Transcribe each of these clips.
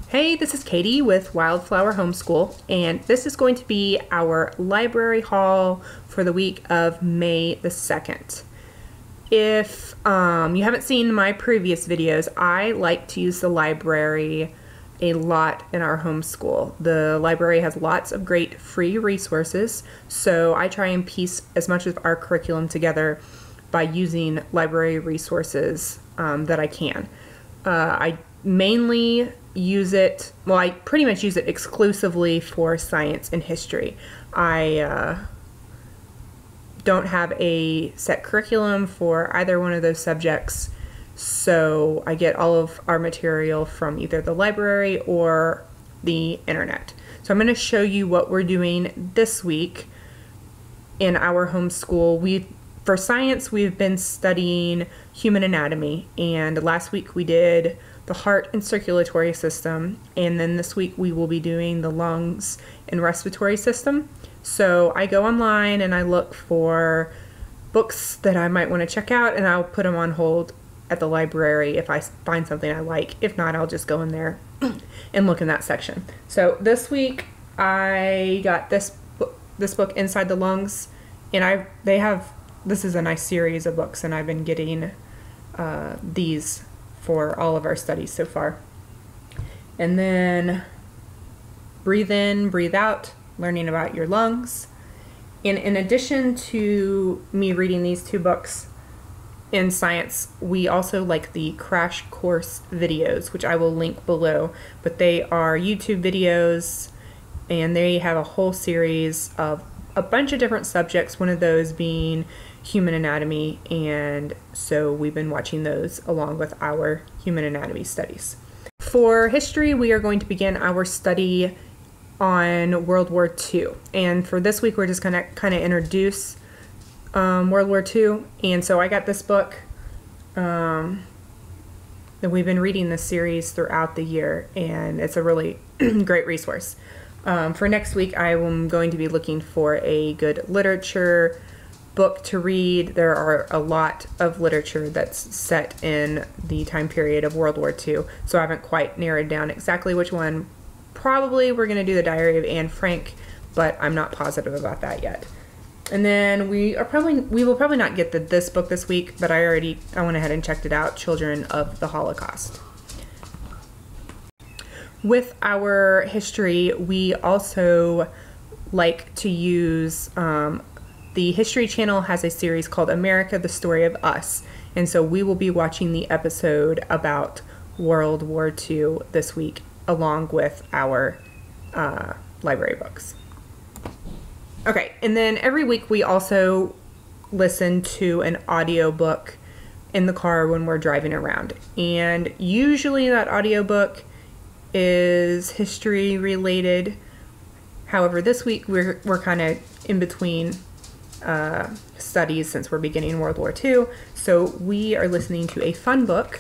Hey, this is Katie with Wildflower Homeschool, and this is going to be our library haul for the week of May the 2nd. If you haven't seen my previous videos, I like to use the library a lot in our homeschool. The library has lots of great free resources, so I try and piece as much of our curriculum together by using library resources that I can. I mainly use it, well, I pretty much use it exclusively for science and history. I don't have a set curriculum for either one of those subjects, so I get all of our material from either the library or the internet. So I'm going to show you what we're doing this week in our homeschool. For science, we've been studying human anatomy, and last week we did the heart and circulatory system, and then this week we will be doing the lungs and respiratory system. So I go online and I look for books that I might want to check out, and I'll put them on hold at the library if I find something I like. If not, I'll just go in there and look in that section. So this week I got this book, Inside the Lungs, and this is a nice series of books, and I've been getting these for all of our studies so far. And then Breathe In, Breathe Out, learning about your lungs. And in addition to me reading these two books in science, we also like the crash course videos, which I will link below, but they are YouTube videos, and they have a whole series of a bunch of different subjects, one of those being human anatomy, and so we've been watching those along with our human anatomy studies. For history, we are going to begin our study on World War II, and for this week we're just going to kind of introduce World War II. And so I got this book that we've been reading this series throughout the year, and it's a really great resource. For next week, I am going to be looking for a good literature book to read. There are a lot of literature that's set in the time period of World War II, so I haven't quite narrowed down exactly which one. Probably we're going to do the Diary of Anne Frank, but I'm not positive about that yet. And then we will probably not get this book this week, but I went ahead and checked it out, Children of the Holocaust. With our history, we also like to use the History Channel has a series called America, the Story of Us, and so we will be watching the episode about World War II this week along with our library books. Okay, and then every week we also listen to an audiobook in the car when we're driving around, and usually that audiobook is history related. However, this week we're kind of in between studies since we're beginning World War II, so we are listening to a fun book,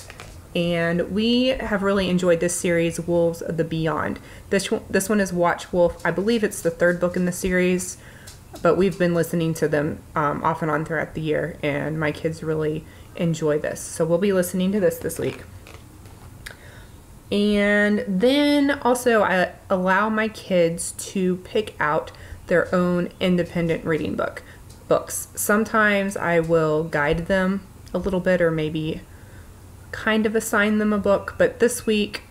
and we have really enjoyed this series, Wolves of the Beyond. This one is Watch Wolf. I believe it's the third book in the series, but we've been listening to them off and on throughout the year, and my kids really enjoy this, so we'll be listening to this week. And then also I allow my kids to pick out their own independent reading books. Sometimes I will guide them a little bit, or maybe kind of assign them a book, but this week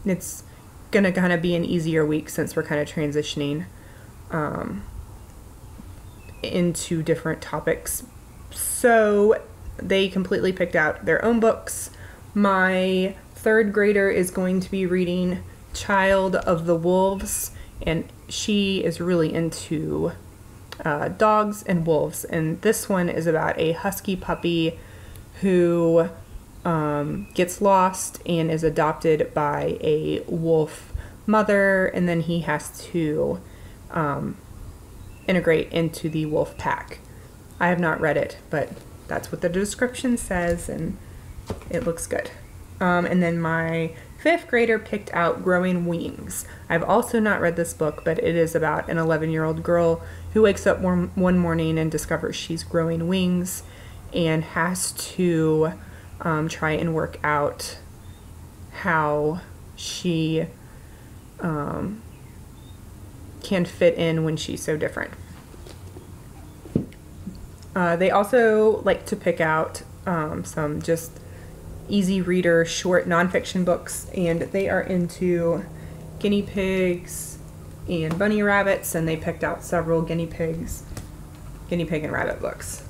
it's gonna kind of be an easier week since we're kind of transitioning into different topics. So they completely picked out their own books. My third grader is going to be reading Child of the Wolves, and she is really into dogs and wolves, and this one is about a husky puppy who gets lost and is adopted by a wolf mother, and then he has to integrate into the wolf pack. I have not read it, but that's what the description says, and it looks good. And then my fifth grader picked out Growing Wings. I've also not read this book, but it is about an 11-year-old girl who wakes up one morning and discovers she's growing wings and has to try and work out how she can fit in when she's so different. They also like to pick out some just easy reader, short nonfiction books, and they are into guinea pigs and bunny rabbits, and they picked out several guinea pig and rabbit books.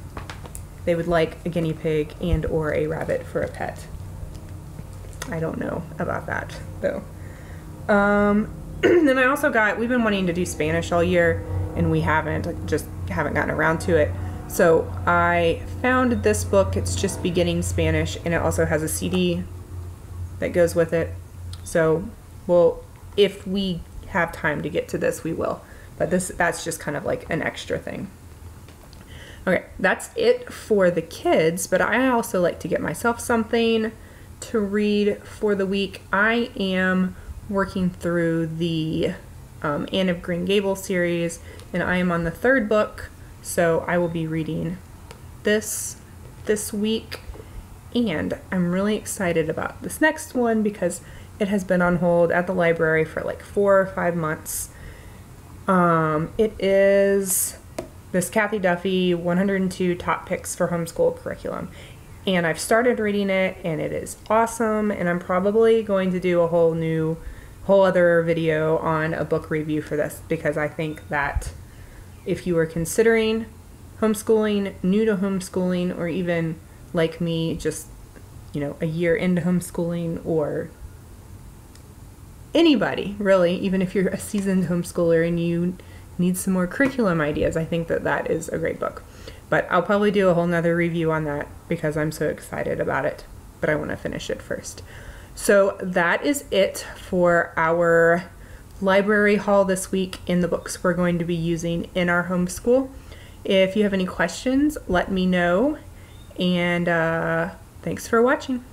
They would like a guinea pig and or a rabbit for a pet. I don't know about that though. Then I also we've been wanting to do Spanish all year, and we just haven't gotten around to it. So I found this book. It's just beginning Spanish, and it also has a CD that goes with it. So if we have time to get to this, we will. But that's just kind of like an extra thing. Okay, that's it for the kids, but I also like to get myself something to read for the week. I am working through the Anne of Green Gables series, and I am on the 3rd book, so I will be reading this week, and I'm really excited about this next one because it has been on hold at the library for like 4 or 5 months. It is this Kathy Duffy 102 Top Picks for Homeschool Curriculum. And I've started reading it, and it is awesome, and I'm probably going to do a whole other video on a book review for this, because I think that if you are considering homeschooling, new to homeschooling, or even like me, just, a year into homeschooling, or anybody really, even if you're a seasoned homeschooler and you need some more curriculum ideas, I think that is a great book. But I'll probably do a whole nother review on that because I'm so excited about it, but I want to finish it first. So that is it for our library haul this week in the books we're going to be using in our homeschool. If you have any questions, let me know, and thanks for watching.